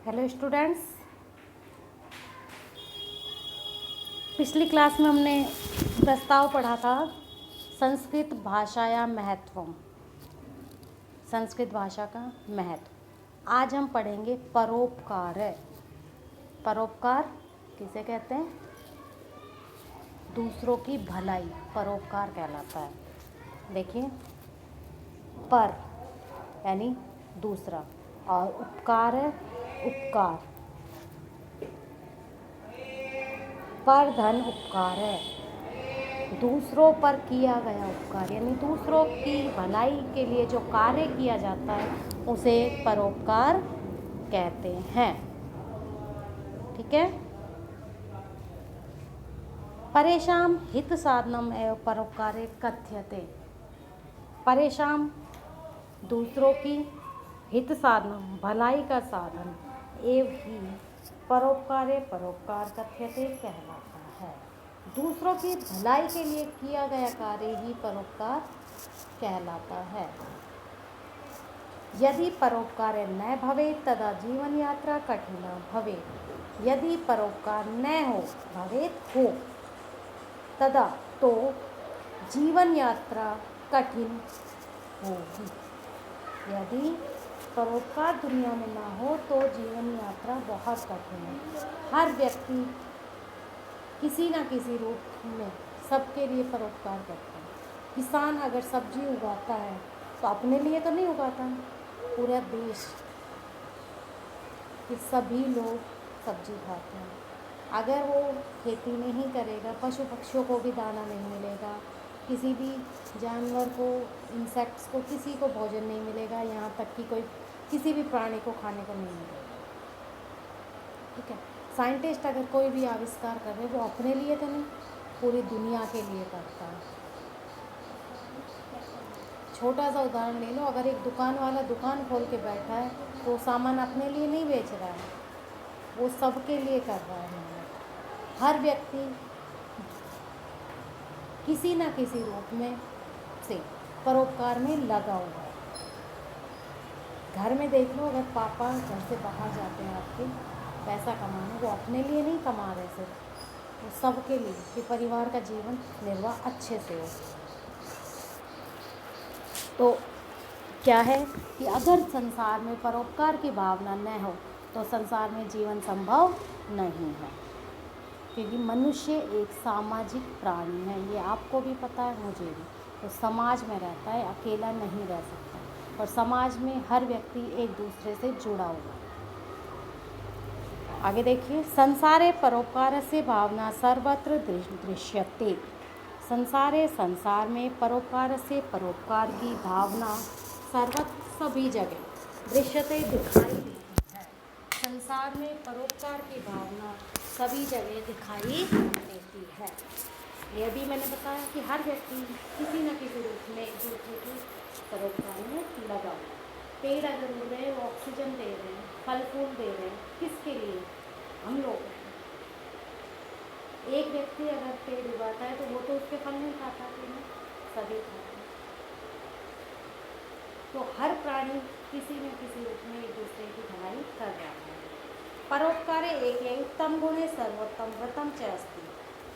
Hello students, पिछली class में हमने प्रस्ताव पढ़ा था संस्कृत भाषाया महत्वम, संस्कृत भाषा का महत्व। आज हम पढ़ेंगे परोपकार। परोपकार किसे कहते हैं? दूसरों की भलाई परोपकार कहलाता है। देखिए, पर यानी दूसरा और उपकार है उपकार। पर धन उपकार है, दूसरों पर किया गया उपकार, यानी दूसरों की भलाई के लिए जो कार्य किया जाता है उसे परोपकार कहते हैं। ठीक है। परेशान हित साधनम एवं परोपकारे कथ्यते। परेशान दूसरों की, हित साधनम भलाई का साधन, एवं ही परोपकारे परोपकार कथ्यते कहलाता है। दूसरों की भलाई के लिए किया गया कार्य ही परोपकार कहलाता है। यदि परोपकार न भवे तदा जीवन यात्रा कठिन भवे। यदि परोपकार न हो, भवेत हो, तदा तो जीवन यात्रा कठिन होगी। यदि परोपकार दुनिया में ना हो तो जीवन यात्रा बहुत कठिन है। हर व्यक्ति किसी न किसी रूप में सबके लिए परोपकार करता है। किसान अगर सब्जी उगाता है तो अपने लिए तो नहीं उगाता, पूरा देश के सभी लोग सब्जी खाते हैं। अगर वो खेती नहीं करेगा, पशु पक्षियों को भी दाना नहीं मिलेगा, किसी भी जानवर को, इंसेक्ट्स को, किसी को भोजन नहीं मिलेगा, यहाँ तक कि कोई किसी भी प्राणी को खाने को नहीं मिलेगा। ठीक है। साइंटिस्ट अगर कोई भी आविष्कार कर रहे, वो अपने लिए तो नहीं, पूरी दुनिया के लिए करता है। छोटा सा उदाहरण ले लो, अगर एक दुकान वाला दुकान खोल के बैठा है तो सामान अपने लिए नहीं बेच रहा है, वो सबके लिए कर रहा है। हर व्यक्ति किसी न किसी रूप में से परोपकार में लगा हुआ है। घर में देख लो, अगर पापा घर से बाहर जाते हैं आपके पैसा कमाने, वो अपने लिए नहीं कमा रहे सिर्फ, वो सबके लिए, कि परिवार का जीवन निर्वाह अच्छे से हो। तो क्या है कि अगर संसार में परोपकार की भावना न हो तो संसार में जीवन संभव नहीं है, क्योंकि मनुष्य एक सामाजिक प्राणी है। ये आपको भी पता है, मुझे भी। तो समाज में रहता है, अकेला नहीं रह सकता, और समाज में हर व्यक्ति एक दूसरे से जुड़ा हुआ है। आगे देखिए, संसारे परोपकारस्य भावना सर्वत्र दृश्यते। संसार में परोपकारस्य परोपकार की भावना सर्वत्र सभी जगह दृश्यते दिखाई देती है। संसार में परोपकार की भावना सभी जगह दिखाई देती है। यह भी मैंने बताया कि हर व्यक्ति किसी न किसी रूप में एक दूसरे की परोपकार में लगा हुआ है। पेड़ अगर उड़ रहे हैं, वो ऑक्सीजन दे रहे हैं, फल फूल दे रहे हैं, किसके लिए? हम लोग। एक व्यक्ति अगर पेड़ उगाता है तो वो तो उसके फल नहीं खाता, सभी खाते हैं। तो हर प्राणी किसी न किसी रूप में एक दूसरे की भलाई कर रहा है। परोपकार एक उत्तम गुण है, सर्वोत्तम व्रतम च अस्ति।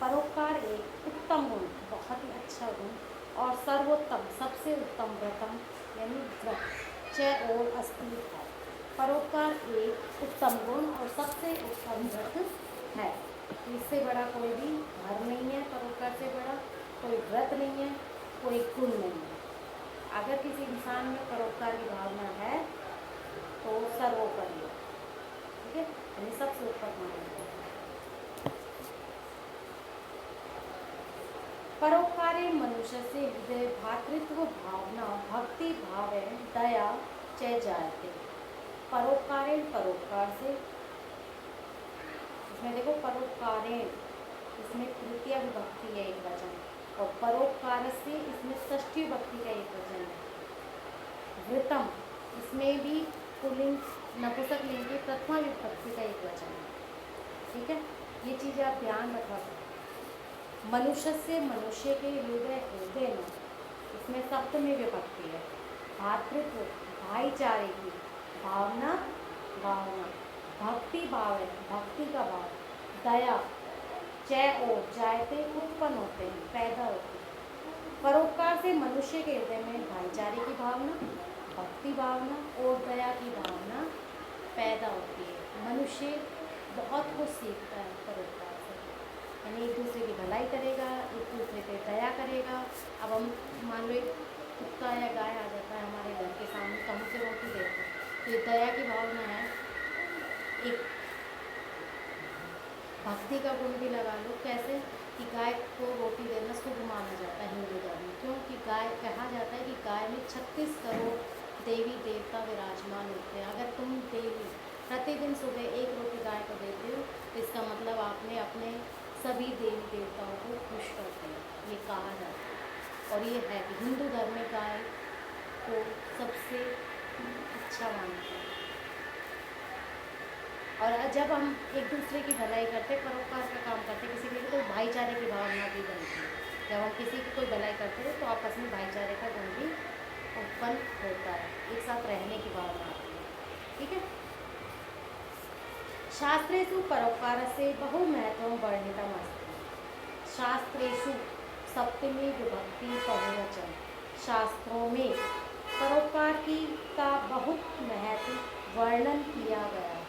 परोपकार एक उत्तम गुण, बहुत ही अच्छा गुण, और सर्वोत्तम सबसे उत्तम व्रतम यानी व्रत च और अस्ति है। परोपकार एक उत्तम गुण और सबसे उत्तम व्रत है। इससे बड़ा कोई भी धर्म नहीं है, परोपकार से बड़ा कोई व्रत नहीं है, कोई गुण नहीं है। अगर किसी इंसान में परोपकार की भावना है तो सर्वोपरि है। ठीक है, यानी सबसे ऊपर माना जाता है। परोपकारे मनुष्य से हृदय भातृत्व भावना भक्ति भाव दया च जायते। परोपकारेण परोपकार से, इसमें देखो परोपकारेण, इसमें तृतीया विभक्ति है एक वचन, और परोपकार से इसमें षष्ठी विभक्ति का एक वचन है। वृतम, इसमें भी पुल्लिंग नपुंसक लिंग की प्रथमा विभक्ति का एक वचन है। ठीक है, ये चीज़ आप ध्यान रखा। मनुष्य से, मनुष्य के हृदय हृदय में, इसमें सप्तमी विभक्ति है। भातृत्व भाईचारे की भावना, भावना भक्ति भाव है, भक्ति का भाव, दया, जय और जायते उत्पन्न होते हैं, पैदा होते हैं। परोपकार से मनुष्य के हृदय में भाईचारे की भावना, भक्ति भावना और दया की भावना पैदा होती है। मनुष्य बहुत कुछ सीखता है परोपकार से, यानी एक दूसरे की भलाई करेगा, एक दूसरे पे दया करेगा। अब हम मान लो एक कुत्ता या गाय आ जाता है हमारे घर के सामने, तो हम उसे रोटी देते हैं, तो ये दया की भावना है। एक भक्ति का गुण भी लगा लो, कैसे कि गाय को रोटी देना शुभ माना जाता है हिंदू धर्म में, क्योंकि गाय कहा जाता है कि गाय में 36 करोड़ देवी देवता विराजमान होते हैं। अगर तुम डेली प्रतिदिन सुबह एक रोटी गाय को देते हो तो इसका मतलब आपने अपने सभी देवी देवताओं को खुश कर दिया, ये कहा जाता है। और ये है कि हिंदू धर्म में गाय को सबसे अच्छा मानते हैं। और जब हम एक दूसरे की भलाई करते, परोपकार का काम करते, किसी के लिए, तो भाईचारे की भावना भी बनती है। जब हम किसी की कोई भलाई करते हैं तो आपस में भाईचारे का गुण भी उत्पन्न होता है, एक साथ रहने की भावना आती है। ठीक है। शास्त्रेषु परोपकारस्य बहु महत्वं वर्णितमस्ति। शास्त्रेषु सप्तमी विभक्ति बहुवचन, शास्त्रों में परोपकार की का बहुत महत्व वर्णन किया गया है।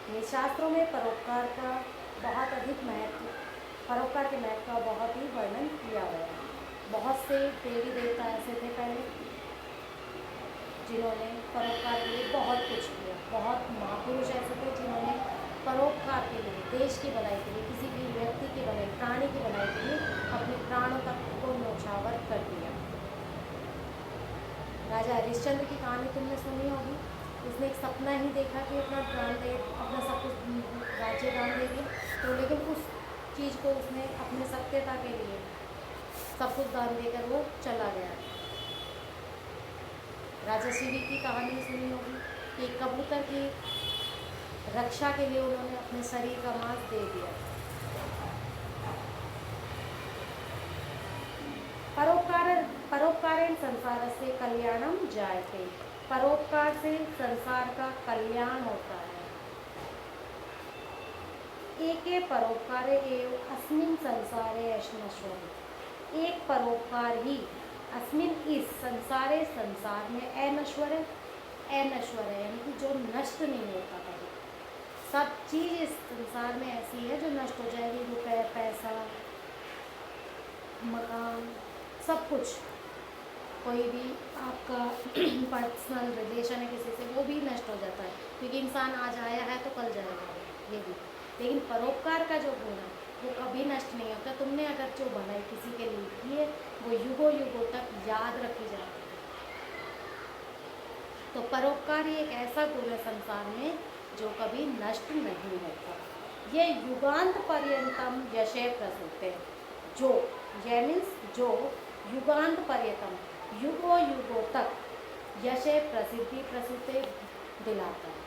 ये शास्त्रों में परोपकार का बहुत अधिक महत्व, परोपकार के महत्व का बहुत ही वर्णन किया गया है। बहुत से देवी देवता ऐसे थे पहले जिन्होंने परोपकार के लिए बहुत कुछ किया। बहुत महापुरुष ऐसे थे जिन्होंने परोपकार के लिए, देश की भलाई के लिए, किसी भी व्यक्ति की भलाई, प्राणी की भलाई के लिए अपने प्राणों तक को न्यौछावर कर दिया। राजा हरिश्चंद्र की कहानी तुमने सुनी होगी। उसने एक सपना ही देखा कि अपना दान दे, अपना सब कुछ राज्य दान दे दिया, तो लेकिन उस चीज़ को उसने अपने सत्यता के लिए सब कुछ दान देकर वो चला गया। राजा शिवी की कहानी सुनी होगी कि कबूतर की रक्षा के लिए उन्होंने अपने शरीर का मांस दे दिया। परोपकारेण संसारस्य कल्याणम जायते। परोपकार से संसार का कल्याण होता है। एके परोपकारे एव अस्मिन् संसारे अनश्वरे। एक परोपकार ही अस्मिन इस संसारे, संसार में, अनश्वर है, अनश्वर है, यानी कि जो नष्ट नहीं होता कभी। सब चीज़ इस संसार में ऐसी है जो नष्ट हो जाएगी, रुपए, पैसा, मकान, सब कुछ। कोई भी आपका पर्सनल रिलेशन है किसी से, वो भी नष्ट हो जाता है, क्योंकि इंसान आज आया है तो कल जाएगा, ये भी। लेकिन परोपकार का जो गुण है वो कभी नष्ट नहीं होता। तुमने अगर जो भलाई किसी के लिए की है वो युगों युगों तक याद रखी जाती है। तो परोपकार ही एक ऐसा गुण है संसार में जो कभी नष्ट नहीं होता। ये युगांत पर्यंतम यशे प्रसूते, जो ये मीन्स जो युगांत पर्यंतम, युगों युगों तक, यशे प्रसिद्धि प्रसूते दिलाता है,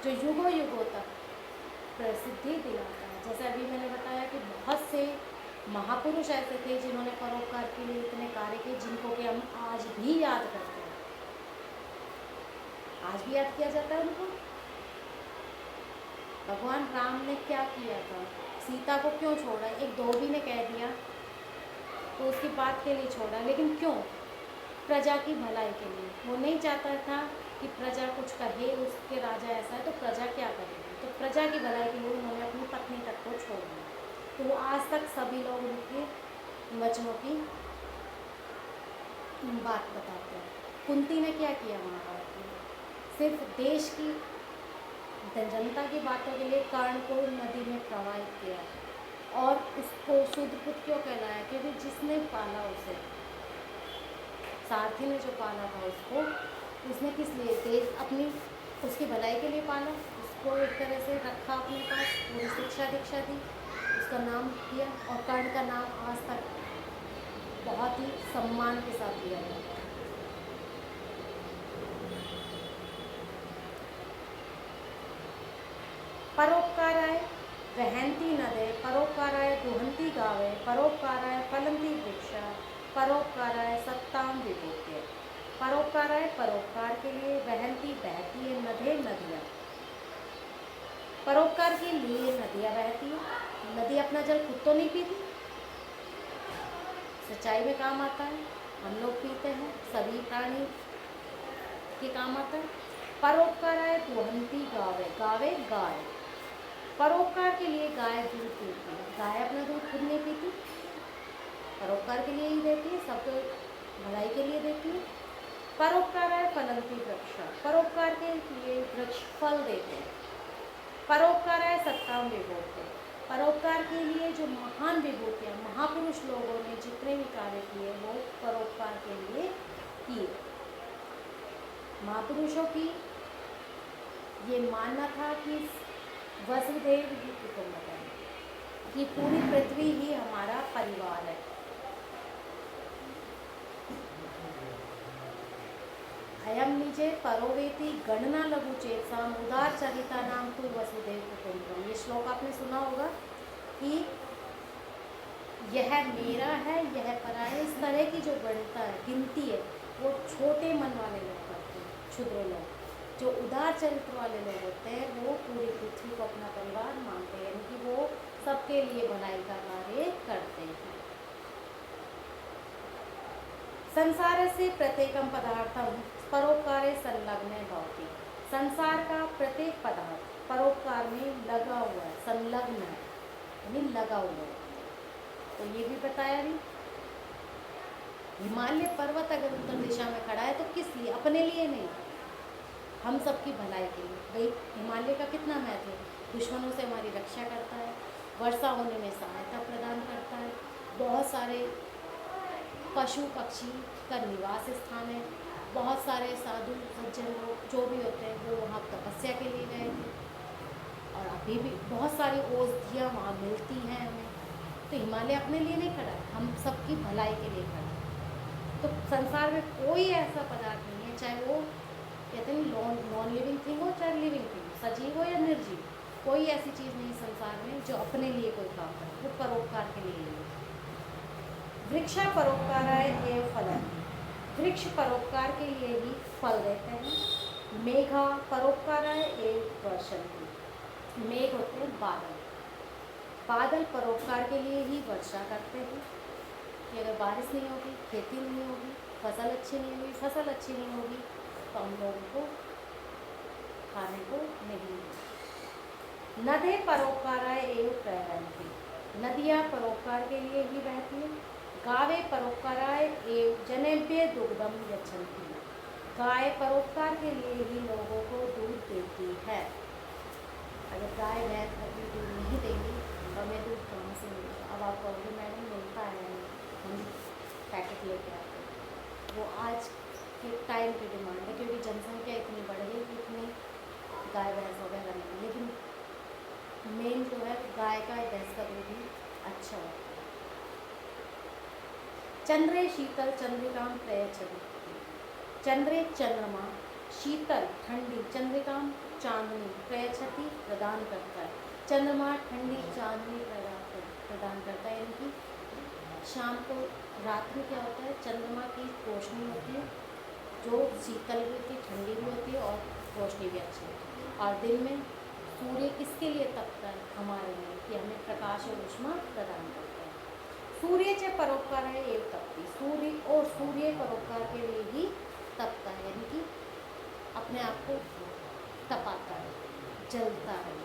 जो युगों युगों तक प्रसिद्धि दिलाता है। जैसे अभी मैंने बताया कि बहुत से महापुरुष ऐसे थे जिन्होंने परोपकार के लिए इतने कार्य किए, जिनको कि हम आज भी याद करते हैं। आज भी याद किया जाता है उनको। भगवान राम ने क्या किया था, सीता को क्यों छोड़ा? एक धोबी ने कह दिया तो उसकी बात के लिए छोड़ा, लेकिन क्यों? प्रजा की भलाई के लिए। वो नहीं चाहता था कि प्रजा कुछ कहे, उसके राजा ऐसा है तो प्रजा क्या करेगी, तो प्रजा की भलाई के लिए उन्होंने अपनी पत्नी तक को छोड़ दिया। तो वो आज तक सभी लोग उनके वचनों की बात बताते हैं। कुंती ने क्या किया महाभारत में? सिर्फ देश की जनता की बातों के लिए कर्ण को नदी में प्रवाहित किया, और उसको शुद्ध पुत्र क्यों कहलाया? क्योंकि जिसने पाला उसे, सारथी ने जो पाला था उसको, उसने किस लिए? देश अपनी, उसकी भलाई के लिए पाला, उसको एक तरह से रखा अपने पास, पूरी शिक्षा दीक्षा दी, उसका नाम किया। और कर्ण का नाम आज तक बहुत ही सम्मान के साथ लिया जाता है। परोपकाराय वहन्ति नदे, परोपकाराय दुहन्ति गावे, परोपकाराय फलन्ति वृक्षा, परोपकाराय सत्तां विभूत्य। परोपकाराय, परोपकार के लिए, वहन्ति बहती है, नदे नदियाँ, परोपकार के लिए नदियाँ बहती हैं। नदी अपना जल खुद तो नहीं पीती, सिंचाई में काम आता है, हम लोग पीते हैं, सभी प्राणी के काम आता है। परोपकाराय दुहंती गावे, गावे गाय, परोपकार के लिए गाय दूध देती है। गाय अपना दूध खुद नहीं पीती, परोपकार के लिए ही देती है, सबके भलाई के लिए देती है। परोपकाराय फलंती वृक्ष, परोपकार के लिए वृक्ष फल देते हैं। परोपकाराय सत्ताम विभूते, परोपकार के लिए जो महान विभूतियाँ महापुरुष लोगों ने जितने भी कार्य किए वो परोपकार के लिए किए। महापुरुषों की ये मानना था कि वसुधैव ही कुटुंबकम, कि पूरी पृथ्वी ही हमारा परिवार है। अयम निजे परोवेति गणना लघु चेतसाम उदार चरिता नाम तु वसुधैव कुटुंबकम। ये श्लोक आपने सुना होगा कि यह मेरा है, यह परा है, इस तरह की जो गणता है, गिनती है, वो छोटे मन वाले लोग करते हैं, क्षुद्र लोग। जो उदार चरित्र वाले लोग होते हैं वो पूरी पृथ्वी को अपना परिवार मानते हैं, यानी कि वो सबके लिए भलाई का कार्य करते हैं। संसार से प्रत्येकम पदार्थम परोपकारे संलग्न भवति, संसार का प्रत्येक पदार्थ परोपकार में लगा हुआ है, संलग्न है, यानी लगा हुआ है। तो ये भी बताया नहीं। हिमालय पर्वत अगर उत्तर दिशा में खड़ा है तो किस लिए? अपने लिए नहीं, हम सबकी भलाई के लिए। भाई हिमालय का कितना महत्व है, दुश्मनों से हमारी रक्षा करता है, वर्षा होने में सहायता प्रदान करता है, बहुत सारे पशु पक्षी का निवास स्थान है, बहुत सारे साधु सज्जन लोग जो भी होते हैं वो वहाँ तपस्या के लिए गए थे, और अभी भी बहुत सारी औषधियाँ वहाँ मिलती हैं हमें। तो हिमालय अपने लिए नहीं खड़ा है, हम सबकी भलाई के लिए खड़ा है। तो संसार में कोई ऐसा पदार्थ नहीं है, चाहे वो कहते हैं नॉन लिविंग थिंग हो चाहे लिविंग थिंग हो, सजीव हो या निर्जीव, कोई ऐसी चीज़ नहीं संसार में जो अपने लिए कोई काम करे, वो परोपकार के लिए ही। वृक्षा परोपकाराय एवं फलम, वृक्ष परोपकार के लिए ही फल देते हैं। मेघा परोपकाराय एवं वर्षन्ति, मेघ होते हैं बादल, बादल परोपकार के लिए ही वर्षा करते हैं कि अगर बारिश नहीं होगी, खेती नहीं होगी, फसल अच्छी नहीं होगी, फसल अच्छी नहीं होगी तो हम लोगों को खाने को नहीं मिलेगा। नदी परोपकाराय एवं प्रवहन्ति, नदियाँ परोपकार के लिए ही बहती हैं। गावे परोपकाराय एवं जनेभ्य दुग्धम यच्छन्ति, गाय परोपकार के लिए ही लोगों को दूध देती है। अगर गाय भैंस कभी दूध नहीं देंगी तो हमें दूध कहाँ से मिलेगा? अब आप कहोगे मैडम मिलता है, हम पैकेट लेके आते हैं। वो आज के टाइम की डिमांड है, क्योंकि जनसंख्या इतनी बढ़ गई कि इतनी गाय भैंस वगैरह नहीं, लेकिन मेन जो है गाय का भैंस का दूध ही अच्छा है। चंद्रे शीतल चंद्रिकाम प्रयच्छति, चंद्रे चंद्रमा, शीतल ठंडी, चंद्रिकाम चांदनी, प्रयच्छति प्रदान करता है, चंद्रमा ठंडी चांदनी प्रदान करता है। यानी कि शाम को रात में क्या होता है, चंद्रमा की रोशनी होती है जो शीतल भी होती है, ठंडी भी होती है और रोशनी भी अच्छी होती है। और दिन में सूर्य किसके लिए तपता है? हमारे लिए, कि हमें प्रकाश और ऊष्मा प्रदान करता है। सूर्य च परोपकार है एवं तपती, सूर्य और सूर्य परोपकार के लिए ही तपता है, यानी कि अपने आप को तपाता है, जलता है।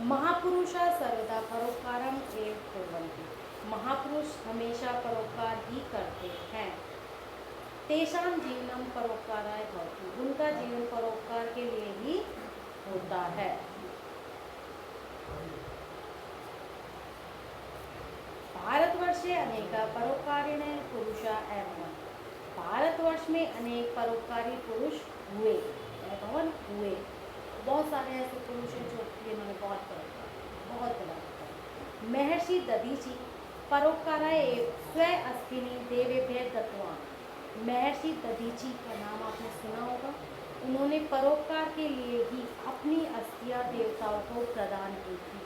महापुरुषा सर्वदा परोपकारम एवं कुर्वन्ति, महापुरुष हमेशा परोपकार ही करते हैं। तेषां जीवनम परोपकाराय भवति, उनका जीवन परोपकार के लिए ही होता है। भारतवर्षे अनेका परोपकारिणे पुरुषा एवं, भारतवर्ष में अनेक परोपकारी पुरुष हुए, कौन हुए? बहुत सारे ऐसे पुरुष हैं जो जिन्होंने बहुत भला किया। महर्षि दधीचि परोपकाराय स्व अस्थिनि देवेभ्यः दत्तवान्, महर्षि दधीचि का नाम आपने सुना होगा। उन्होंने परोपकार के लिए ही अपनी अस्थियां देवताओं को प्रदान की थी।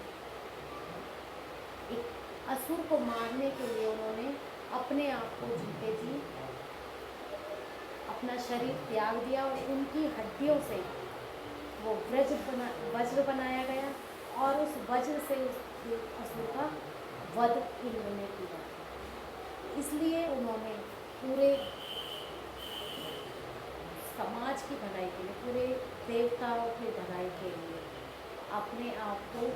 एक असुर को मारने के लिए उन्होंने अपने आप को जीते जी अपना शरीर त्याग दिया और उनकी हड्डियों से वो वज्र बनाया गया और उस वज्र से उस असुर का वध इंद्र ने किया। इसलिए उन्होंने पूरे समाज की भलाई के लिए, पूरे देवताओं की भलाई के लिए अपने आप को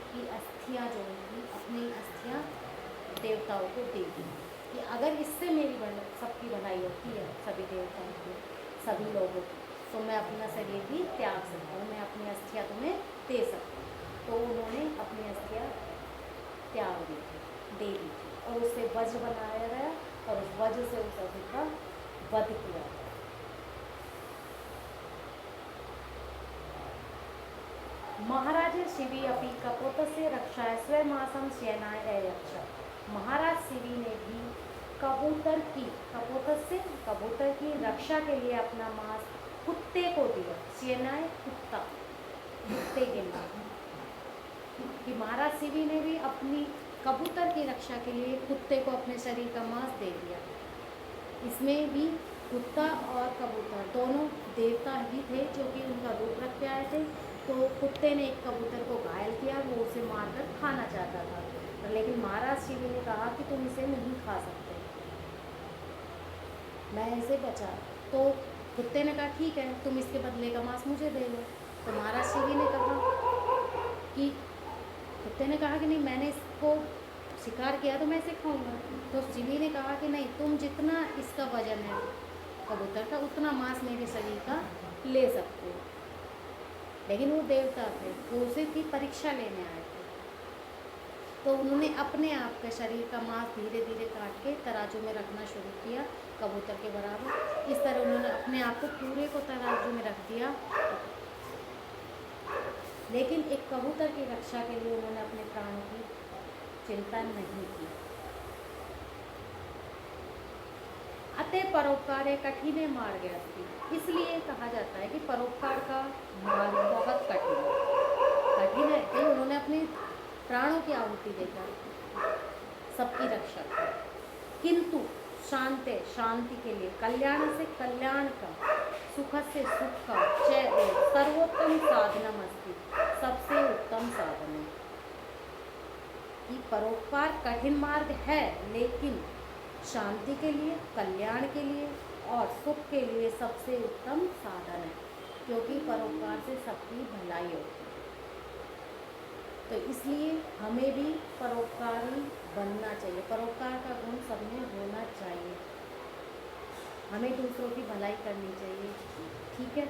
की अस्थियाँ जो उनकी अपनी अस्थियाँ देवताओं को दे दी कि अगर इससे मेरी सबकी भलाई होती है, सभी देवताओं की, सभी लोगों की, तो मैं अपना शरीर भी त्याग सकता हूँ, मैं अपनी अस्थियाँ तुम्हें दे सकता हूँ। तो उन्होंने अपनी अस्थियाँ त्याग दी थी, दे दी थी और उससे वज्र बनाया गया और उस वज्र से उस असुर का वध किया गया। महाराज शिवी अपनी कपोतस्य रक्षाय स्वयमासम शयनाय अयच्छ। महाराज शिवी ने भी कबूतर की रक्षा के लिए अपना मांस कुत्ते को दिया। शयनाय कुत्ता, कुत्ते के लिए कि महाराज शिवी ने भी अपनी कबूतर की रक्षा के लिए कुत्ते को अपने शरीर का मांस दे दिया। इसमें भी कुत्ता और कबूतर दोनों देवता ही थे जो कि उनका रूप रख के आए थे। तो कुत्ते ने एक कबूतर को घायल किया, वो उसे मारकर खाना चाहता था, लेकिन महाराज शिवी ने कहा कि तुम इसे नहीं खा सकते, मैं इसे बचा। तो कुत्ते ने कहा ठीक है, तुम इसके बदले का मांस मुझे दे दो। तो महाराज शिवी ने कहा कि कुत्ते ने कहा कि नहीं, मैंने इसको शिकार किया तो मैं इसे खाऊंगा। तो शिवी ने कहा कि नहीं, तुम जितना इसका वजन है कबूतर का उतना मांस मेरे शरीर का ले सकते हो। लेकिन वो देवता थे, वो उसे की परीक्षा लेने आए थे, तो उन्होंने अपने आप के शरीर का मांस धीरे धीरे काट के तराजू में रखना शुरू किया कबूतर के बराबर। इस तरह उन्होंने अपने आप को पूरे को तराजू में रख दिया। लेकिन एक कबूतर की रक्षा के लिए उन्होंने अपने प्राणों की चिंता नहीं की। अतः परोपकार कठिन मार्ग अस्ति। इसलिए कहा जाता है कि परोपकार का मार्ग बहुत कठिन है कि उन्होंने अपने प्राणों की आहुति देकर सबकी रक्षा की। किंतु शांति के लिए, कल्याण से कल्याण का, सुख से सुख का, सर्वोत्तम साधनम अस्ति, सबसे उत्तम साधन है। कि परोपकार कठिन मार्ग है, लेकिन शांति के लिए, कल्याण के लिए और सुख के लिए सबसे उत्तम साधन है, क्योंकि परोपकार से सबकी भलाई होती है। तो इसलिए हमें भी परोपकारी बनना चाहिए, परोपकार का गुण सब में होना चाहिए, हमें दूसरों की भलाई करनी चाहिए। ठीक है,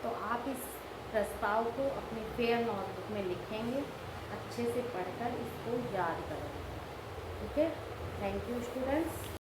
तो आप इस प्रस्ताव को अपनी फेयर नोटबुक में लिखेंगे, अच्छे से पढ़कर इसको याद करेंगे। ठीक है, थैंक यू स्टूडेंट्स।